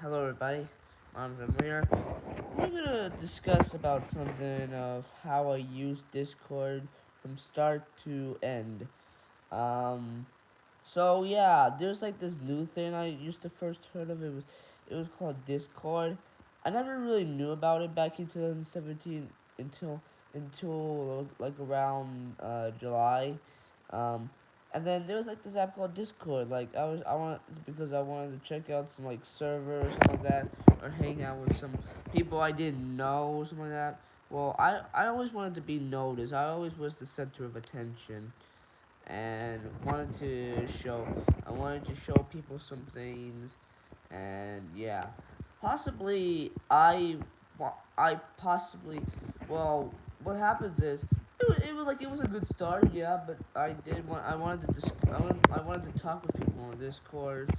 Hello everybody. I'm Amir. We're gonna discuss about something of how I use Discord from start to end. Um, there's like this new thing I used to first heard of. It was called Discord. I never really knew about it back in 2017 until like around July. Um, and then there was like this app called Discord. Like I want because I wanted to check out some like server or something like that, or hang out with some people I didn't know or something like that. Well, I always wanted to be noticed. I always was the center of attention and I wanted to show people some things, and yeah, possibly I possibly well what happens is it was a good start, yeah, but I wanted to I wanted to talk with people on Discord.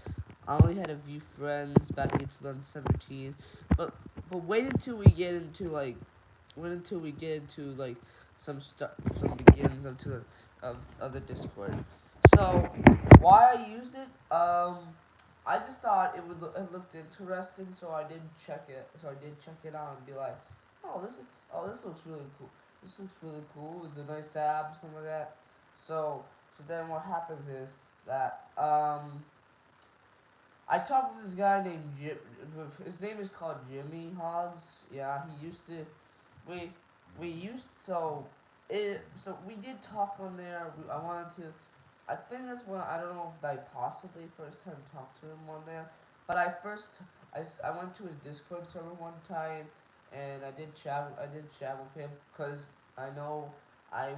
I only had a few friends back in 2017, but wait until we get into like wait until we get into like some stuff, some begins of the Discord. So why I used it, I just thought it looked interesting, so I did check it. So I did check it out and be like, oh this looks really cool. This looks really cool. It's a nice app, something like that. So then what happens is that I talked with this guy named Jim. His name is called Jimmy Hogs. Yeah, he used to. We we used so we did talk on there. I wanted to. I think that's when I don't know if I possibly first time talked to him on there, but I went to his Discord server one time, and I did chat with him because I know I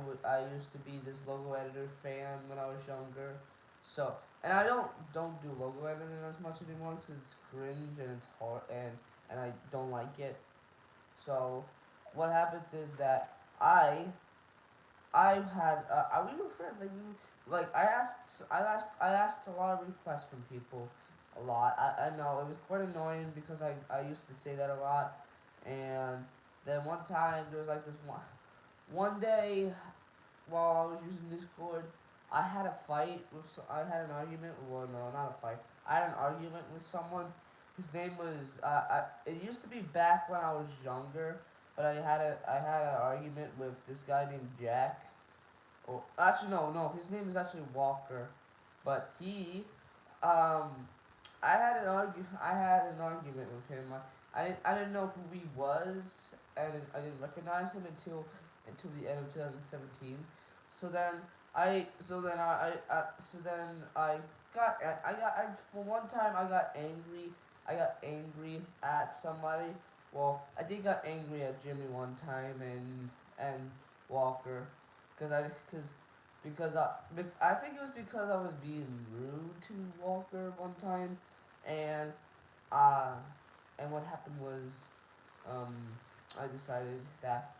used to be this logo editor fan when I was younger, so and I don't do logo editing as much anymore because it's cringe and it's hard and I don't like it. So what happens is that I had we were friends like I asked a lot of requests from people a lot. I know it was quite annoying because I used to say that a lot, and then one time there was like this one day while I was using Discord, I had an argument. Well, no, not a fight. I had an argument with someone. His name was. It used to be back when I was younger, but I had an argument with this guy named Jack. Or actually, no. His name is actually Walker, but um, I had an argument with him. I didn't know who he was, and I didn't recognize him until the end of 2017. So then so then I got I for one time I got angry. I got angry at somebody. Well, I did got angry at Jimmy one time and Walker, cause I cause because I think it was because I was being rude to Walker one time, and uh, and what happened was, um, I decided that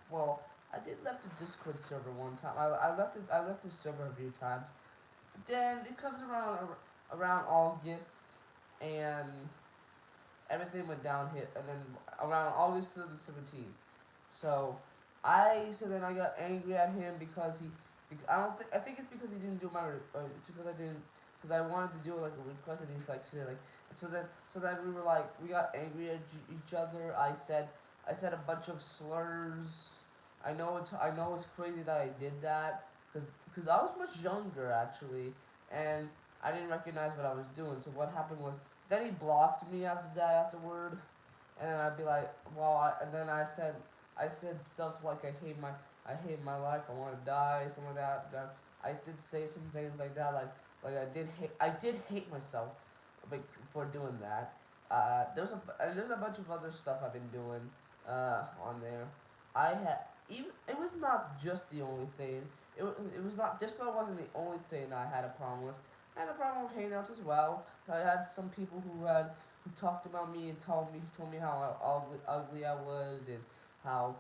I did left the Discord server one time. I left the server a few times. Then it comes around August, and everything went downhill. And then around August 2017, so then I got angry at him because I don't think I think it's because he didn't do it's because I didn't because I wanted to do like a request and he's like shit like so then we were like we got angry at each other. I said a bunch of slurs. I know it's crazy that I did that because I was much younger actually, and I didn't recognize what I was doing. So what happened was then he blocked me after that afterward, and then I'd be like, and then I said stuff like I hate my life, I want to die, something like that. I did say some things like that, like I did hate myself, like for doing that. There's a bunch of other stuff I've been doing, on there. I had even it was not just the only thing. It was not Discord wasn't the only thing I had a problem with. I had a problem with Hangouts as well. I had some people who talked about me and told me how ugly I was and how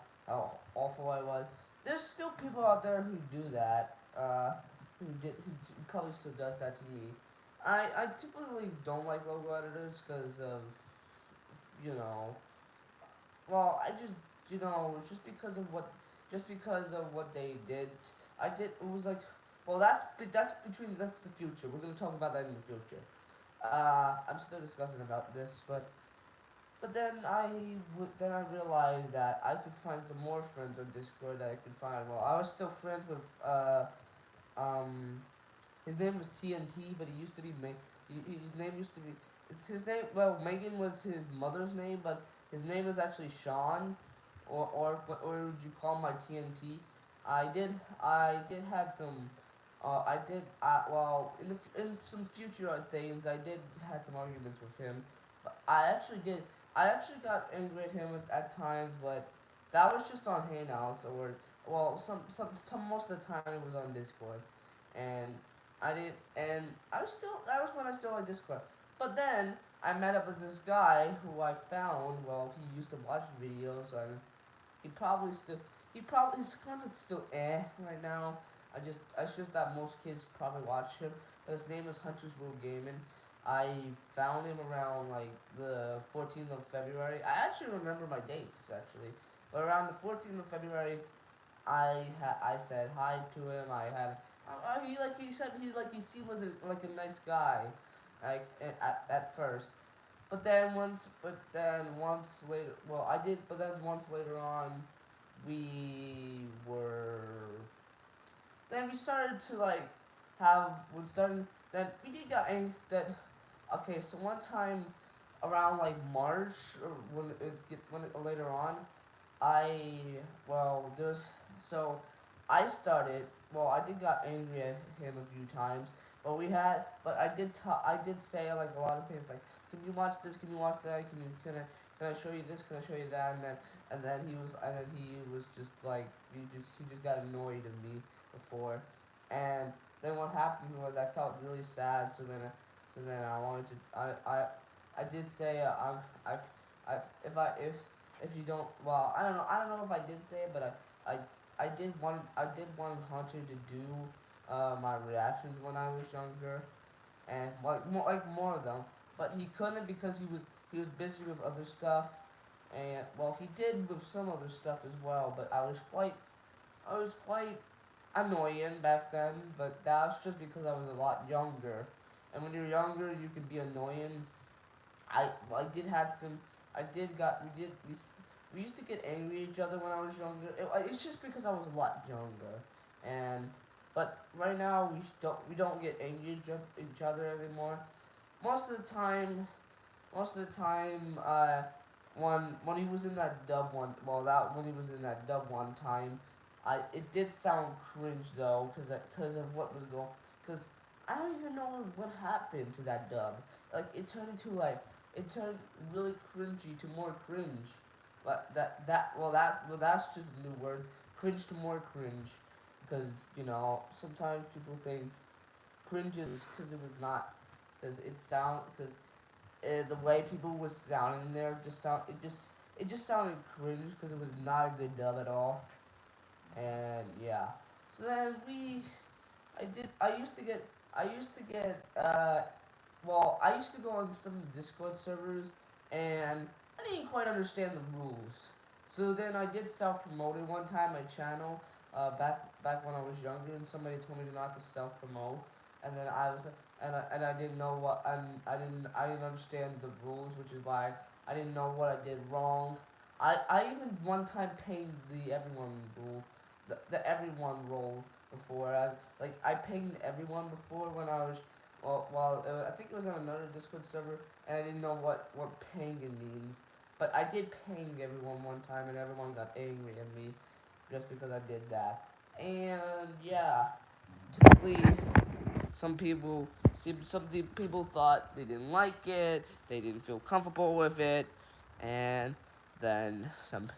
awful I was. There's still people out there who do that. Who probably still does that to me. I typically don't like logo editors because of you know I just just because of what they did. I did it was like that's between that's the future. We're gonna talk about that in the future. I'm still discussing about this, but then I realized that I could find some more friends on Discord that I could find. Well, I was still friends with um his name was TNT, but he used to be his name used to be his name. Well, Megan was his mother's name, but his name was actually Sean, or would you call my TNT? I did had some. I did. Well, in some future things, I did had some arguments with him, but I actually did. I actually got angry at him at times, but that was just on Hangouts or well, some most of the time it was on Discord, and I was still that was when I still like Discord. But then I met up with this guy who I found. Well, he used to watch videos, and he probably still his content's still right now. It's just that most kids probably watch him. But his name is Hunter's World Gaming. I found him around like the 14th of February. I actually remember my dates actually. But around the 14th of February, I said hi to him. He said he seemed like a nice guy, like at first. But then once later, well, I did. But then once later on, we were. Then we started to like have. We started. Then we did got angry. That okay. So one time, around like March or later on, I there's so I started. Well, I did got angry at him a few times, but I did say like a lot of things like, can you watch this? Can you watch that? Can I show you this? Can I show you that? And then he was just like he just got annoyed at me before, and then what happened was I felt really sad. So then I wanted to I did say I if you don't well I don't know if I did say it, but I did want Hunter to do my reactions when I was younger, and more of them, but he couldn't because he was busy with other stuff, and well he did with some other stuff as well, but I was quite annoying back then, but that's just because I was a lot younger, and when you're younger you can be annoying. I did had some. I did got we used to get angry at each other when I was younger. It's just because I was a lot younger, and but right now we don't get angry at each other anymore. Most of the time, most of the time, when he was in that dub one, well that when he was in that dub one time, I it did sound cringe though, cause of what was going, cause I don't even know what happened to that dub. Like it turned really cringy to more cringe. But that's just a new word. Cringe to more cringe, because sometimes people think cringe is because it was not, because the way people was sounding there it just sounded cringe because it was not a good dub at all. And yeah, so then I used to get I used to go on some Discord servers, and I didn't quite understand the rules. So then I did self promoting one time my channel, back when I was younger, and somebody told me not to self promote, and then and I didn't know what I didn't understand the rules, which is why I didn't know what I did wrong. I even one time pinged the everyone rule, the everyone role before. I pinged everyone before when I was I think it was on another Discord server, and I didn't know what pinging means. But I did ping everyone one time, and everyone got angry at me just because I did that. And yeah, typically some people thought they didn't like it, they didn't feel comfortable with it, and then some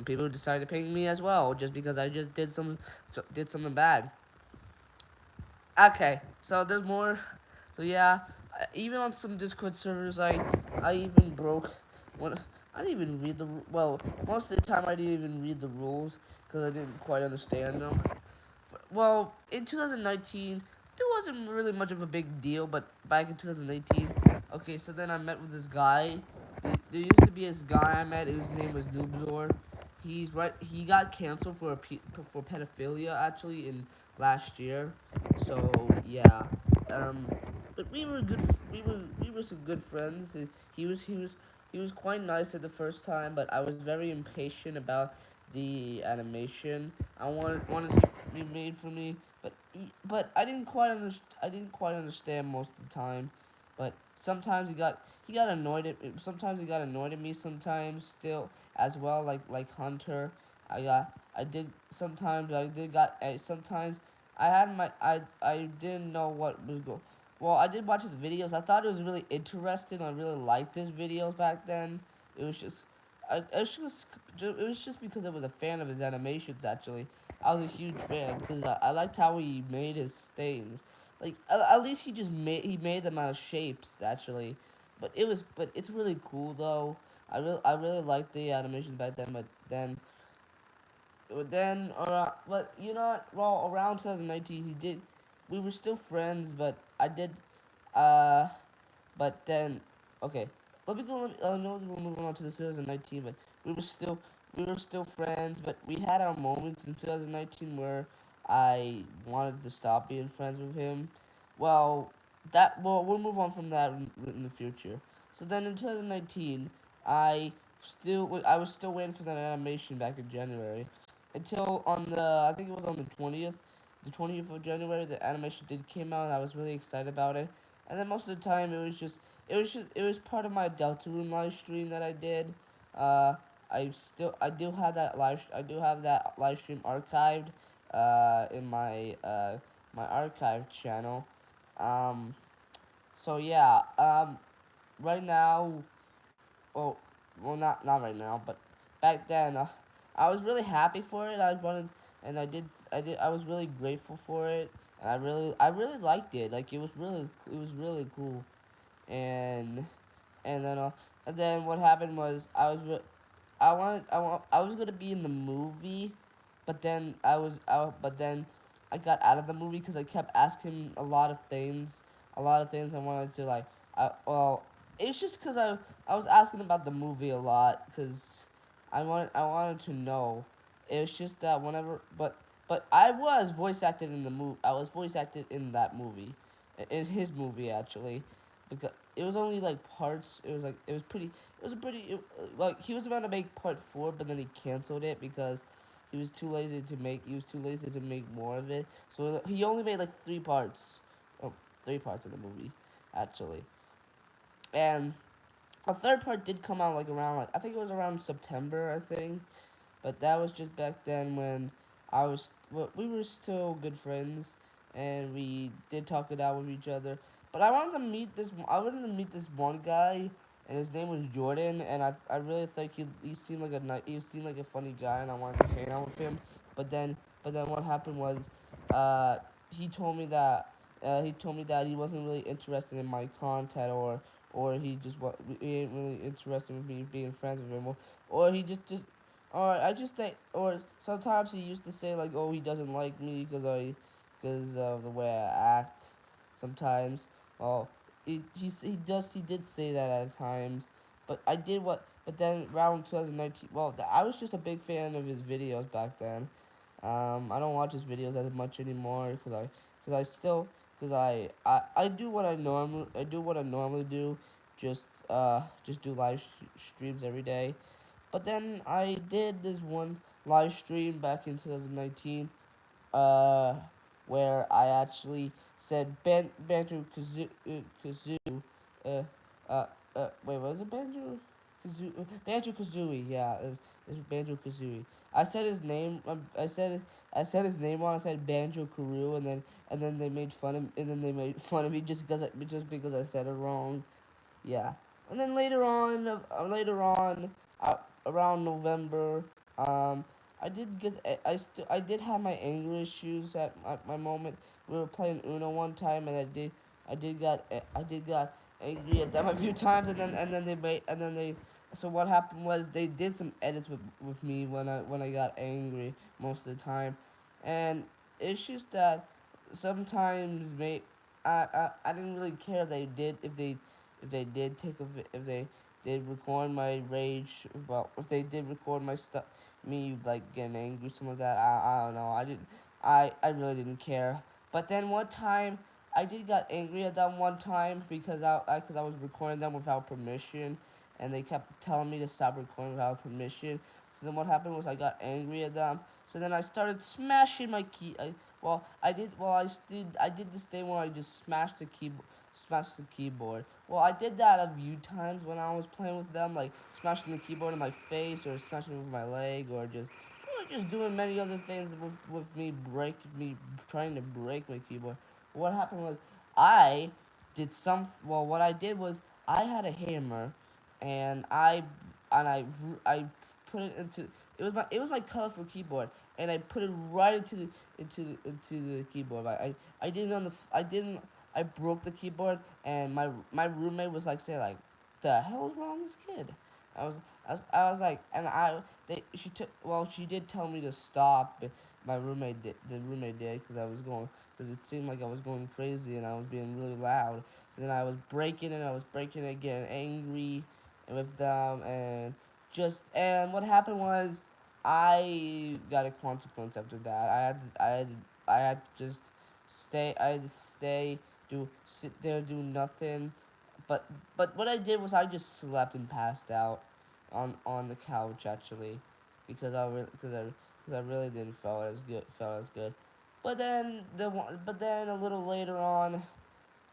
people decided to ping me as well just because I just did something bad. Okay, so there's more. So yeah, even on some Discord servers, I even broke one. I didn't even read most of the time I didn't even read the rules because I didn't quite understand them. Well, in 2019, there wasn't really much of a big deal, but back in 2018, okay, so then I met with this guy. There used to be this guy I met. His name was Noobzor. He got canceled for pedophilia actually in last year. So yeah, um, but we were good. we were some good friends. He was quite nice at the first time, but I was very impatient about the animation. I wanted to be made for me, but I didn't quite understand most of the time. But sometimes he got annoyed at sometimes he got annoyed at me sometimes still as well, like Hunter. I did got sometimes I had my I didn't know what was going. Well, I did watch his videos. I thought it was really interesting. I really liked his videos back then. It was just, it was just because I was a fan of his animations. Actually, I was a huge fan because I liked how he made his stains. Like at least he made them out of shapes actually, but it's really cool though. I really liked the animations back then, but then, but you know, well, around 2019, we were still friends, but uh, but then, okay, let me go, no, we're moving on to the 2019, but we were still, we were still friends, but we had our moments in 2019 where I wanted to stop being friends with him. Well, we'll move on from that in the future. So then in 2019, I was still waiting for that animation back in January, until I think it was on the 20th of January, the animation did came out, and I was really excited about it. And then most of the time, it was part of my Deltarune live stream that I did. Uh, I do have that live stream archived, in my archive channel. Um, so yeah, right now, well, not right now, but back then, I was really happy for it. And I was really grateful for it, and I really liked it. Like it was really cool, and and then uh, and then what happened was I was gonna be in the movie, but then I got out of the movie because I kept asking a lot of things I wanted to like. Well, it's just because I was asking about the movie a lot because I wanted to know. It's just that but I was voice acted in the movie. I was voice acted in that movie, in his movie actually, because it was only like parts. It was pretty. It was a pretty like he was about to make part 4, but then he canceled it because he was too lazy to make more of it. So he only made like 3 parts. Oh, 3 parts of the movie, actually. And a third part did come out like around I think it was around September, I think. But that was just back then when we were still good friends, and we did talk it out with each other. But I wanted to meet this one guy, and his name was Jordan, and I really think he seemed like a funny guy, and I wanted to hang out with him. But then what happened was, uh, he told me that he told me that he wasn't really interested in my content, or he ain't really interested in me being friends with him, or he just or I just think, or sometimes he used to say like, "Oh, he doesn't like me because of the way I act." Sometimes, well, he did say that at times, but then around 2019, well, I was just a big fan of his videos back then. I don't watch his videos as much anymore because I still, because I do what I do what I normally do, just do streams every day. But then I did this one live stream back in 2019, uh, where I actually said Banjo Kazoo, uh, wait, was it Banjo Kazooie, yeah, it's Banjo Kazooie. I said his name, I said his name wrong. I said Banjo Karoo, and then they made fun of me just because I said it wrong. Yeah, and then uh, around November, um, I did have my anger issues at my moment. We were playing Uno one time, and I did got angry at them a few times, and then they. So what happened was they did some edits with me when I got angry most of the time, and it's just that sometimes I didn't really care if they did if they did record my rage, well, if they did record my stuff, me like getting angry, some of that, I don't know, I really didn't care. But then one time, I did got angry at them one time because I was recording them without permission, and they kept telling me to stop recording without permission. So then what happened was I got angry at them. So then I started smashing my key. I did this thing where I just smashed the keyboard. Well, I did that a few times when I was playing with them, like smashing the keyboard in my face or smashing it with my leg or just doing many other things with me trying to break my keyboard. What happened was I what I did was I had a hammer and I put it into it was my colorful keyboard and I put it right into the keyboard. I didn't on the I didn't I broke the keyboard and my roommate was like saying like the hell is wrong with this kid? I was I was like and I they she took well she did tell me to stop but the roommate did because I was going because it seemed like I was going crazy and I was being really loud. So then I was breaking it, I was breaking it, getting angry with them, and what happened was I got a consequence after that. I had to just I had to sit there, do nothing. But what I did was I just slept and passed out on the couch actually, because I really didn't felt as good. But then a little later on,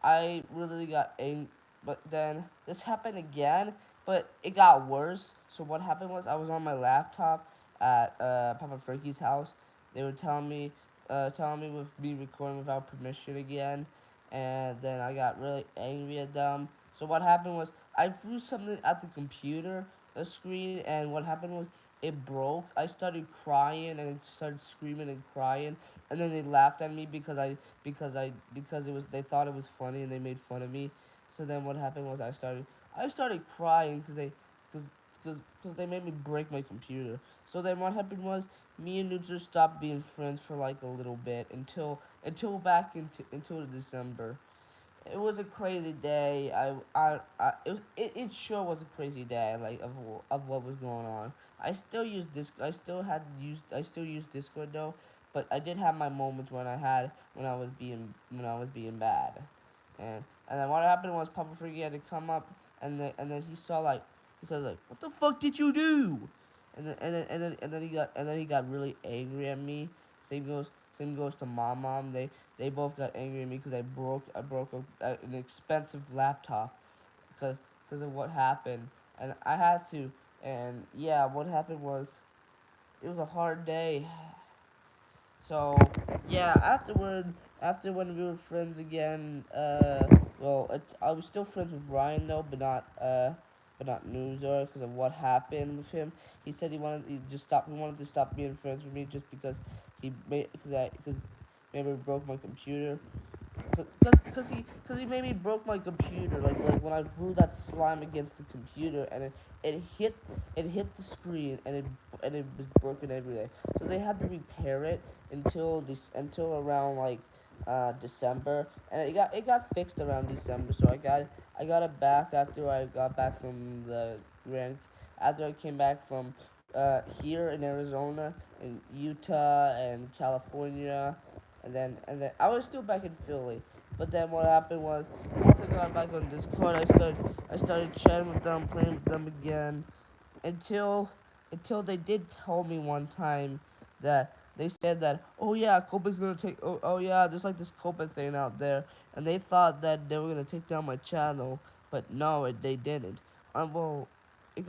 I really got angry. But then this happened again, but it got worse. So what happened was I was on my laptop at Papa Frankie's house. They were telling me with me recording without permission again, and then I got really angry at them. So what happened was I threw something at the computer, the screen, and what happened was it broke. I started crying and started screaming and crying, and then they laughed at me because it was they thought it was funny and they made fun of me. So then what happened was I started crying because because they made me break my computer. So then what happened was me and Noobster stopped being friends for like a little bit until back into until December. It was a crazy day. It sure was a crazy day. Like of what was going on. I still use I still use Discord though, but I did have my moments when I was being bad, and then what happened was Papa Freaky had to come up and then he said like what the fuck did you do, and then he got really angry at me. Same goes to Mom. They both got angry at me because I broke an expensive laptop because of what happened, and I had to. And yeah, what happened was it was a hard day. So yeah, after when we were friends again, I was still friends with Ryan though, but not Nuzor because of what happened with him. He said he wanted to stop being friends with me just because he made because maybe broke my computer. Cause he made me broke my computer like when I threw that slime against the computer and it hit it hit the screen and it was broken everywhere. So they had to repair it until around like December, and it got fixed around December. So I got it back after I got back from the Grand after I came back from here in Arizona, in Utah and California, and then I was still back in Philly. But then what happened was once I got back on Discord, I started chatting with them, playing with them again, until they did tell me one time that they said that oh yeah, there's like this Copa thing out there, and they thought that they were gonna take down my channel, but no, they didn't. Well, it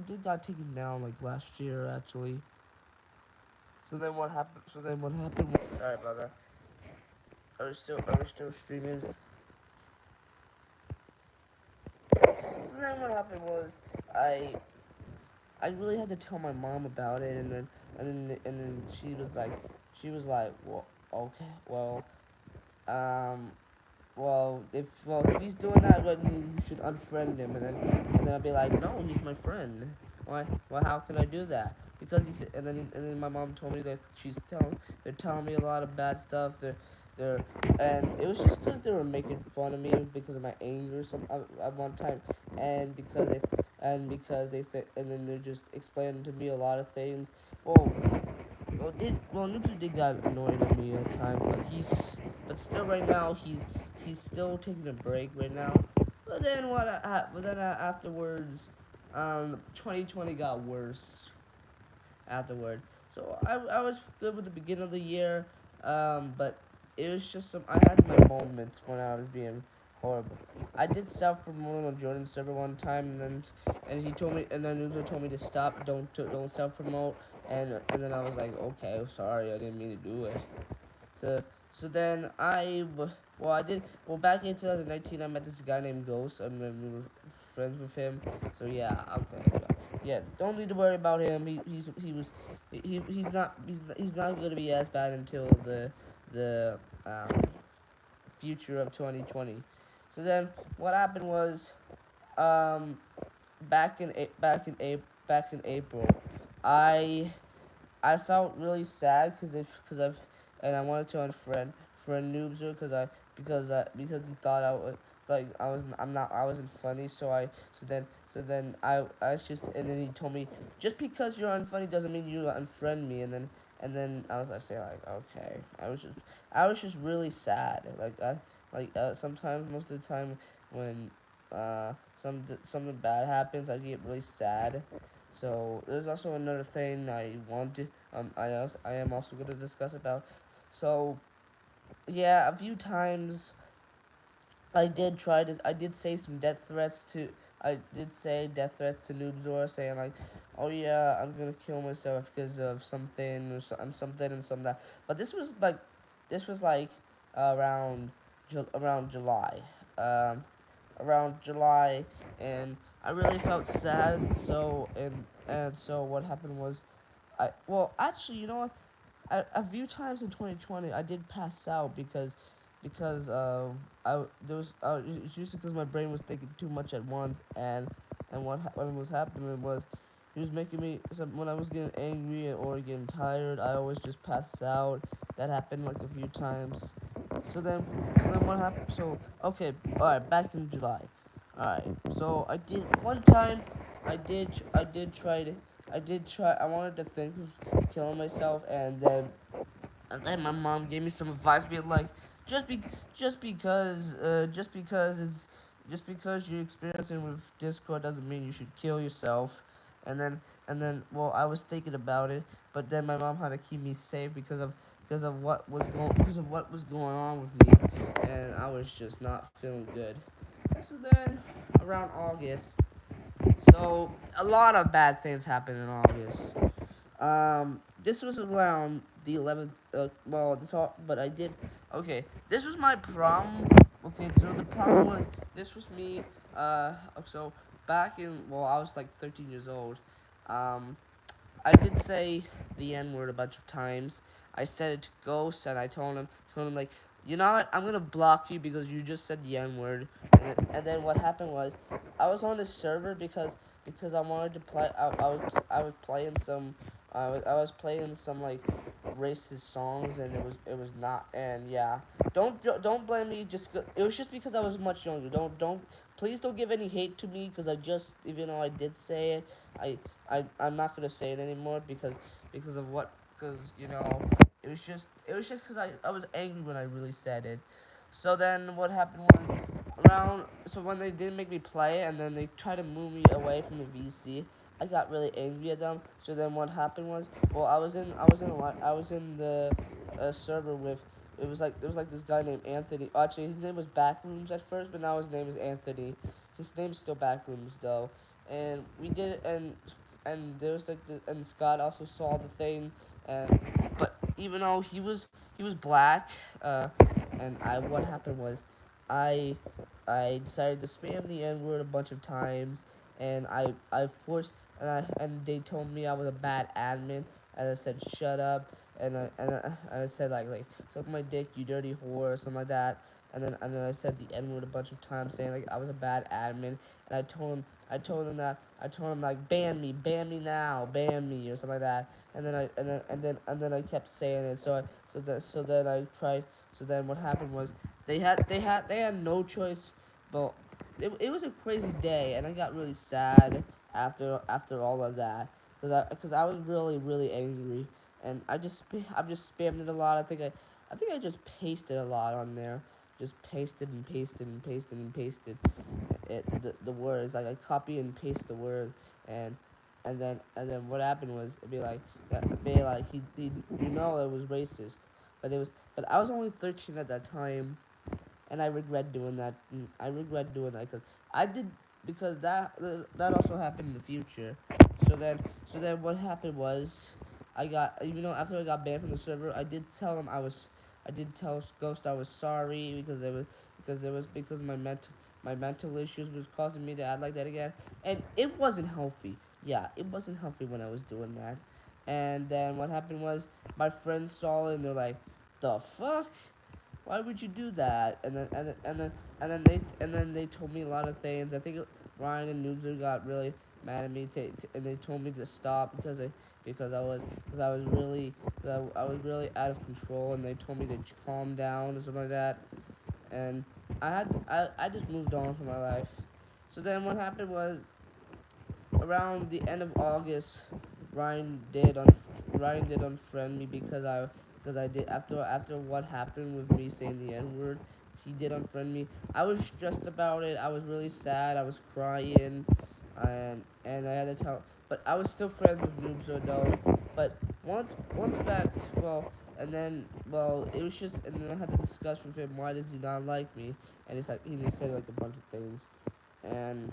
did got taken down like last year actually. So then what happened? Sorry about that. I was still streaming. So then what happened was I I really had to tell my mom about it, and then she was like, well, okay, um, if he's doing that, well, you should unfriend him, and then I'd be like, no, he's my friend. Why, how can I do that? Because and then my mom told me that they're telling me a lot of bad stuff. They're, and it was just because they were making fun of me because of my anger at one time, and and then they're just explaining to me a lot of things. Well, Newton did got annoyed at me at times, but but still right now he's still taking a break right now. But then afterwards, 2020 got worse afterward. So I was good with the beginning of the year, but it was just some. I had my moments when I was being horrible. I did self promote on Jordan's server one time, and he told me, and then Nuzo told me to stop, don't self promote, and then I was like, okay, sorry, I didn't mean to do it. So so then I did back in 2019 I met this guy named Ghost and then we were friends with him. So yeah, okay, yeah, don't need to worry about him. He's not gonna be as bad until the future of 2020. So then what happened was um back in April, I I felt really sad because I've and I wanted to unfriend friend Noobzer because he thought I was like I wasn't funny, so then I was just, and then he told me, just because you're unfunny doesn't mean you unfriend me, and then I was like saying like, okay, I was just really sad, sometimes, most of the time when something bad happens, I get really sad. So there's also another thing I want to I am also going to discuss about. So yeah, a few times I did say some death threats to I did say death threats to Noobzor, saying like, oh yeah, I'm gonna kill myself because of something or something and some that. But this was like around around July, um, around July, and I really felt sad. And so what happened was actually, you know what? A few times in 2020, I did pass out because I there was it's just because my brain was thinking too much at once, and what was happening was he was making me when I was getting angry or getting tired, I always just pass out. That happened like a few times. So then what happened? So okay, all right, back in July. All right, so I did one time. I did try to. I did try. I wanted to think of killing myself, and then my mom gave me some advice, being like, just be, just because you're experiencing with Discord doesn't mean you should kill yourself. And then, well, I was thinking about it, but then my mom had to keep me safe because of what was going on with me, and I was just not feeling good. So then, around August, so a lot of bad things happened in August. This was around the 11th. This all, but I did. Okay, this was my prom. Okay, so the problem was this was me. So back in I was like 13 years old. Um, I did say the N word a bunch of times. I said it to Ghost, and I told him like, you know what? I'm gonna block you because you just said the N word. And then what happened was, I was on the server because I wanted to play. I was playing some. I was playing some like racist songs, and it was not. And yeah, don't blame me. It was just because I was much younger. Don't please don't give any hate to me because I just, even though I did say it, I'm not gonna say it anymore because of what, because it was just because I was angry when I really said it. So then what happened was, when they didn't make me play and then they tried to move me away from the VC, I got really angry at them. So then what happened was, I was in the server with, it was like this guy named Anthony. Actually, his name was Backrooms at first, but now his name is Anthony. His name's still Backrooms though. And we did, and there was and Scott also saw the thing, and but even though he was black, and what happened was, I I decided to spam the N word a bunch of times, and I forced, and they told me I was a bad admin, and I said shut up, and I said suck my dick, you dirty whore, or something like that, and then I said the N word a bunch of times, saying like I was a bad admin, and I told him like ban me now, ban me, or something like that, and then I kept saying it, so then I tried. So then what happened was, they had no choice, but it was a crazy day, and I got really sad after all of that, because I was really angry, and I'm just spamming it a lot. I just pasted a lot on there. Just pasted and pasted and pasted and pasted the words. Like I copy and paste the word, and and then what happened was it'd be like he you know it was racist, but I was only 13 at that time, and I regret doing that. I regret doing that because that also happened in the future. So then what happened was I got even though after I got banned from the server, I did tell Ghost I was sorry because my mental issues was causing me to act like that again, and it wasn't healthy. Yeah, it wasn't healthy when I was doing that. And then what happened was my friends saw it and they're like, "The fuck." Why would you do that? And then they told me a lot of things. Ryan and Noobser got really mad at me, and they told me to stop because I was really out of control, and they told me to calm down or something like that. And I just moved on from my life. So then what happened was around the end of August, Ryan did un Ryan did unfriend me because I did after what happened with me saying the N word. He did unfriend me. I was stressed about it. I was really sad. I was crying, and I had to tell. But I was still friends with Noobzo though. But once back, it was just, and then I had to discuss with him why does he not like me, and it's like he just said like a bunch of things, and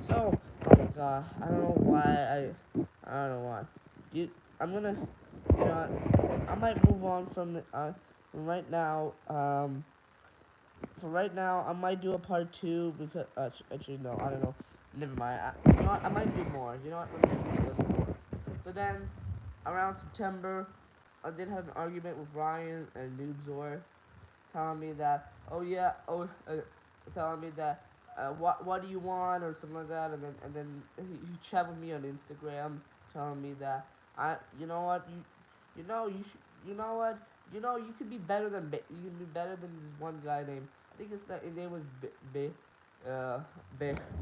so, oh my god, I don't know why. You, I'm gonna, you know, I might move on from right now. For right now, I might do a part two because, actually, no, I don't know. Never mind. You know what? I might do more. You know what? Let me just discuss it more. So then, around September, I did have an argument with Ryan and Noobzor, telling me that, telling me that, what do you want or something like that, and then he chat with me on Instagram, telling me that you know what, you know you should, you know what, you know you could be better than you can be better than this one guy named I think his name was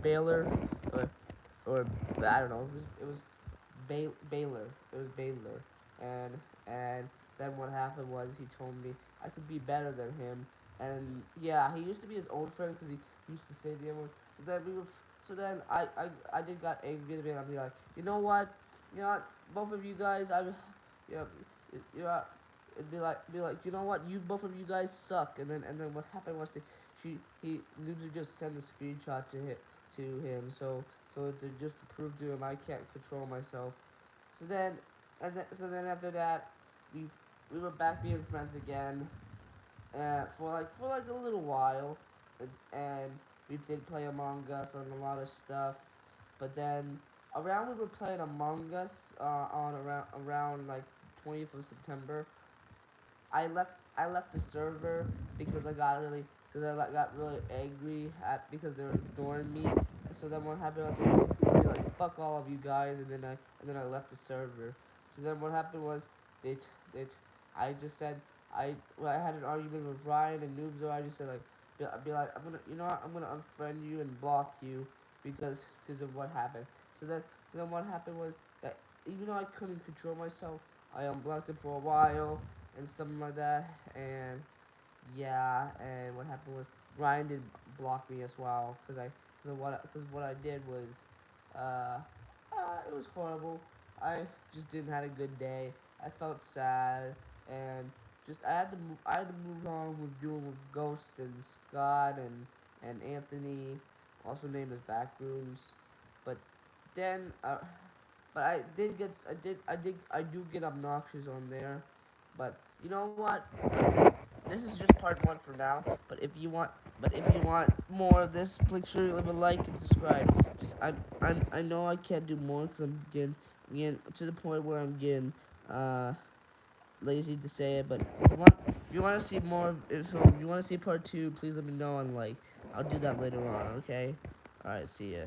Baylor or or I don't know it was Baylor. It was Baylor, and and then what happened was he told me I could be better than him, and yeah, he used to be his old friend because he used to say the N word. So then so then I did got angry at him. I'd be like, you know what, both of you guys, you know, you know, it'd be like, you know what, you both of you guys suck, and then what happened was he literally just sent a screenshot to him, so just to prove to him I can't control myself. So then, so then after that, we we were back being friends again, for like a little while, and we did play Among Us on a lot of stuff, but then around we were playing Among Us on around like 20th of September. I left the server because I got really angry at because they were ignoring me. And so then what happened was I'd be like fuck all of you guys, and then I left the server. So then what happened was they t- they t- I just said I had an argument with Ryan and Noobzo. I just said like I'd be like I'm gonna unfriend you and block you because of what happened. So then so then what happened was that even though I couldn't control myself, I unblocked him for a while and stuff like that. And yeah, and what happened was Ryan did block me as well because what I did was uh, it was horrible. I just didn't have a good day. I felt sad and just I had to move on with doing with Ghost and Scott and Anthony, also named as Backrooms, but then but I do get obnoxious on there, but you know what? This is just part one for now. But if you want more of this, make sure you leave a like and subscribe. I know I can't do more because getting to the point where I'm getting uh lazy to say it. But if you want to see more, if you want to see part two, please let me know and like I'll do that later on. Okay. All right. See ya.